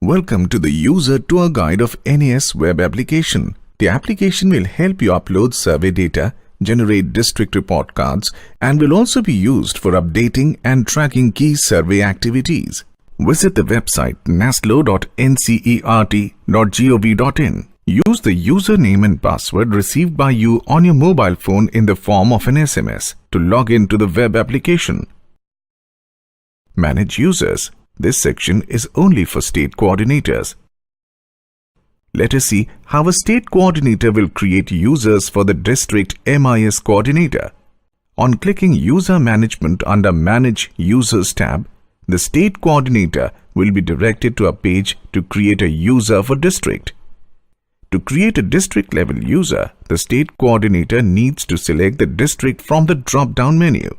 Welcome to the User Tour Guide of NAS web application. The application will help you upload survey data, generate district report cards, and will also be used for updating and tracking key survey activities. Visit the website naslo.ncert.gov.in. Use the username and password received by you on your mobile phone in the form of an SMS to log into the web application. Manage users. This section is only for state coordinators. Let us see how a state coordinator will create users for the district MIS coordinator. On clicking User Management under Manage Users tab, the state coordinator will be directed to a page to create a user for district. To create a district level user, the state coordinator needs to select the district from the drop-down menu.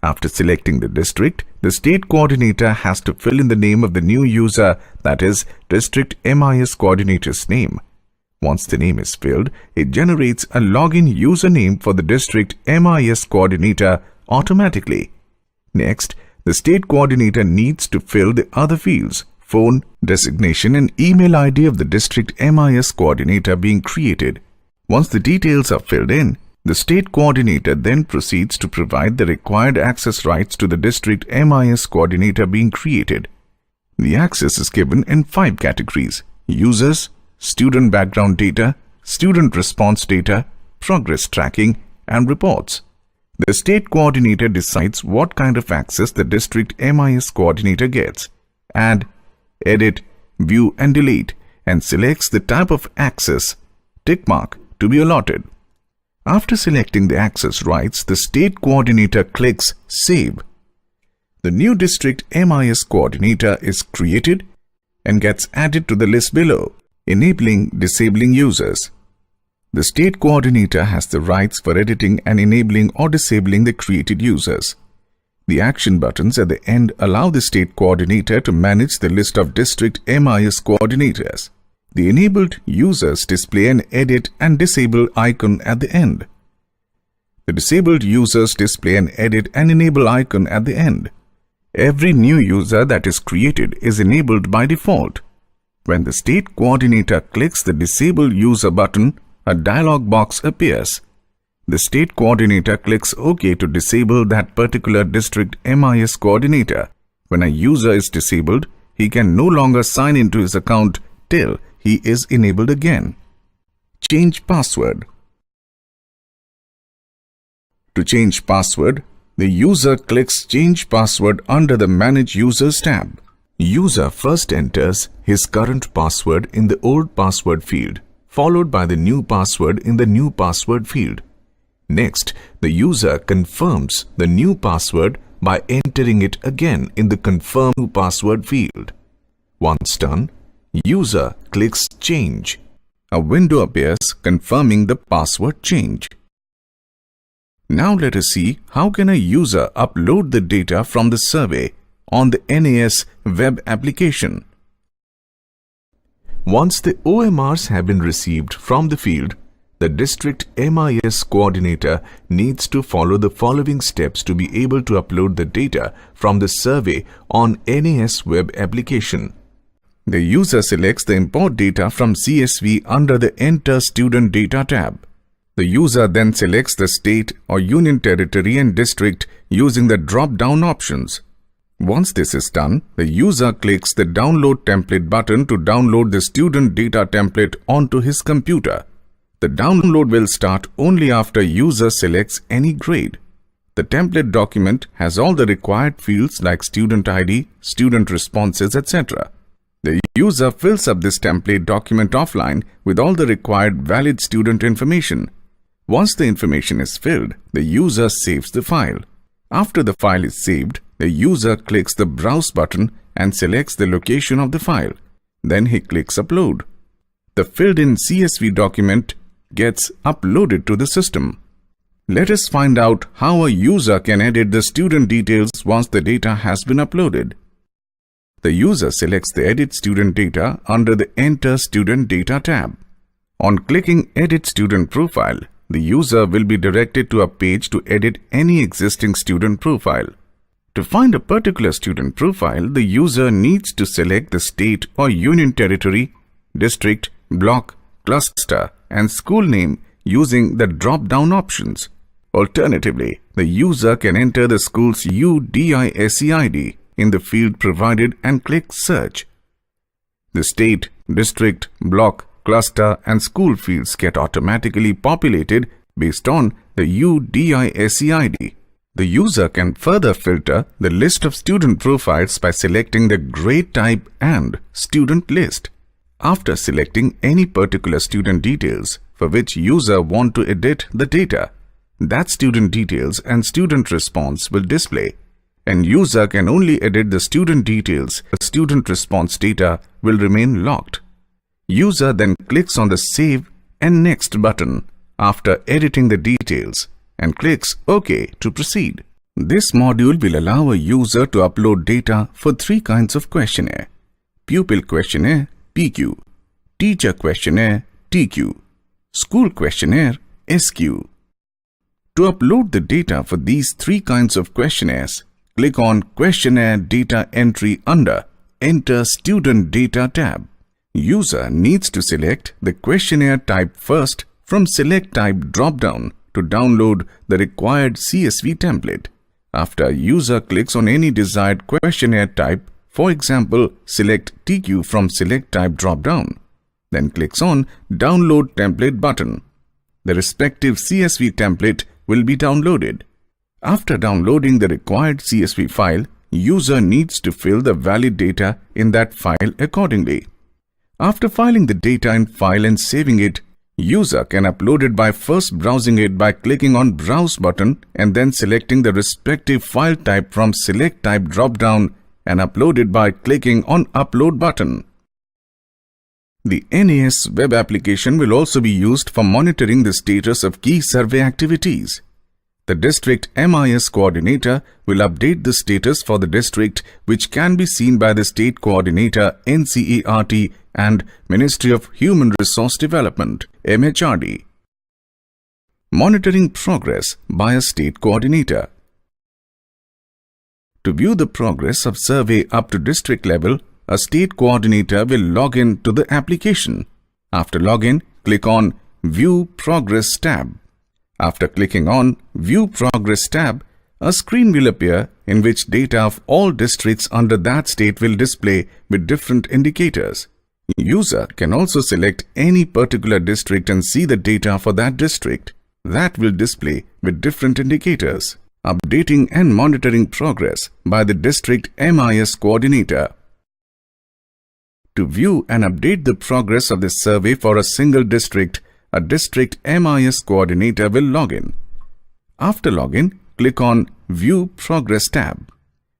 After selecting the district, the state coordinator has to fill in the name of the new user, that is, District MIS Coordinator's name. Once the name is filled, it generates a login username for the District MIS Coordinator automatically. Next, the state coordinator needs to fill the other fields: phone, designation, and email ID of the District MIS Coordinator being created. Once the details are filled in, the state coordinator then proceeds to provide the required access rights to the District MIS Coordinator being created. The access is given in 5 categories: users, student background data, student response data, progress tracking, and reports. The state coordinator decides what kind of access the District MIS Coordinator gets: add, edit, view, and delete, and selects the type of access, tick mark, to be allotted. After selecting the access rights, the state coordinator clicks Save. The new District MIS Coordinator is created and gets added to the list below. Enabling, disabling users. The state coordinator has the rights for editing and enabling or disabling the created users. The action buttons at the end allow the state coordinator to manage the list of District MIS coordinators. The enabled users display an edit and disable icon at the end. The disabled users display an edit and enable icon at the end. Every new user that is created is enabled by default. When the state coordinator clicks the Disable User button, a dialog box appears. The state coordinator clicks OK to disable that particular District MIS coordinator. When a user is disabled, he can no longer sign into his account till he is enabled again. Change password. To change password, the user clicks Change Password under the Manage Users tab. User first enters his current password in the Old Password field, followed by the New Password in the New Password field. Next, the user confirms the new password by entering it again in the Confirm New Password field. Once done, user clicks Change. A window appears confirming the password change. Now let us see how can a user upload the data from the survey on the NAS web application. Once the OMRs have been received from the field, the District MIS Coordinator needs to follow the following steps to be able to upload the data from the survey on NAS web application. The user selects the Import Data from CSV under the Enter Student Data tab. The user then selects the state or union territory and district using the drop-down options. Once this is done, the user clicks the Download Template button to download the student data template onto his computer. The download will start only after user selects any grade. The template document has all the required fields like student ID, student responses, etc. The user fills up this template document offline with all the required valid student information. Once the information is filled, the user saves the file. After the file is saved, the user clicks the Browse button and selects the location of the file. Then he clicks Upload. The filled-in CSV document gets uploaded to the system. Let us find out how a user can edit the student details once the data has been uploaded. The user selects the Edit Student Data under the Enter Student Data tab. On clicking Edit Student Profile, the user will be directed to a page to edit any existing student profile. To find a particular student profile, the user needs to select the state or union territory, district, block, cluster, and school name using the drop-down options. Alternatively, the user can enter the school's UDISE in the field provided and click Search. The state, district, block, cluster, and school fields get automatically populated based on the UDISE ID. The user can further filter the list of student profiles by selecting the grade type and student list. After selecting any particular student details for which user want to edit the data, that student details and student response will display, and user can only edit the student details. The student response data will remain locked. User then clicks on the Save and Next button after editing the details and clicks OK to proceed. This module will allow a user to upload data for 3 kinds of questionnaire: Pupil Questionnaire (PQ), Teacher Questionnaire (TQ), School Questionnaire (SQ). To upload the data for these 3 kinds of questionnaires, click on Questionnaire Data Entry under Enter Student Data tab. User needs to select the questionnaire type first from Select Type drop-down to download the required CSV template. After user clicks on any desired questionnaire type, for example, select TQ from Select Type drop-down, then clicks on Download Template button. The respective CSV template will be downloaded. After downloading the required CSV file, user needs to fill the valid data in that file accordingly. After filing the data in file and saving it, user can upload it by first browsing it by clicking on Browse button and then selecting the respective file type from Select Type drop-down and upload it by clicking on Upload button. The NAS web application will also be used for monitoring the status of key survey activities. The District MIS Coordinator will update the status for the district, which can be seen by the State Coordinator NCERT and Ministry of Human Resource Development MHRD. Monitoring progress by a State Coordinator. To view the progress of survey up to district level, a State Coordinator will log in to the application. After login, click on View Progress tab. After clicking on View Progress tab, a screen will appear in which data of all districts under that state will display with different indicators. User can also select any particular district and see the data for that district. That will display with different indicators. Updating and monitoring progress by the District MIS Coordinator. To view and update the progress of the survey for a single district, a District MIS Coordinator will log in. After login, click on View Progress tab.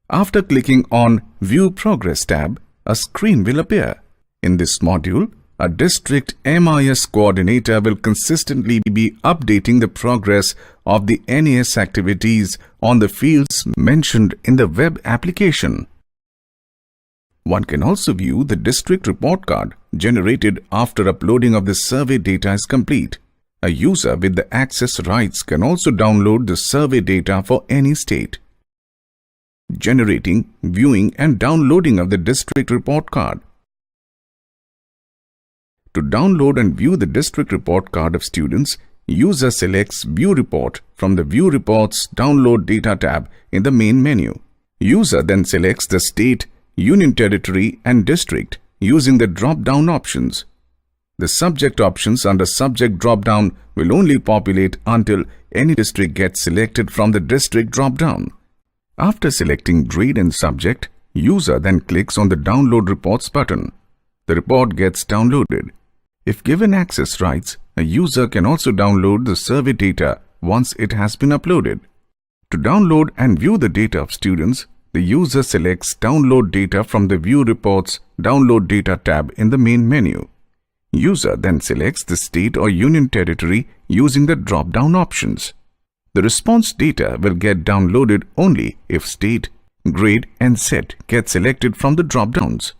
After clicking on View Progress tab, a screen will appear. In this module, a District MIS Coordinator will consistently be updating the progress of the NAS activities on the fields mentioned in the web application. One can also view the district report card generated after uploading of the survey data is complete. A user with the access rights can also download the survey data for any state. Generating, viewing and downloading of the district report card. To download and view the district report card of students, user selects View Report from the View Reports Download Data tab in the main menu. User then selects the state, union territory and district using the drop-down options. The subject options under subject drop-down will only populate until any district gets selected from the district drop-down. After selecting grade and subject, user then clicks on the Download Reports button. The report gets downloaded. If given access rights, a user can also download the survey data once it has been uploaded. To download and view the data of students, the user selects Download Data from the View Reports Download Data tab in the main menu. User then selects the state or union territory using the drop-down options. The response data will get downloaded only if state, grade and set get selected from the drop-downs.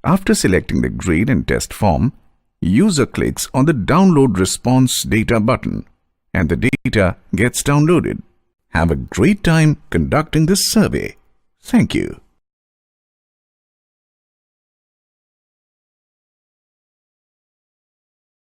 After selecting the grade and test form, user clicks on the Download Response Data button and the data gets downloaded. Have a great time conducting this survey. Thank you.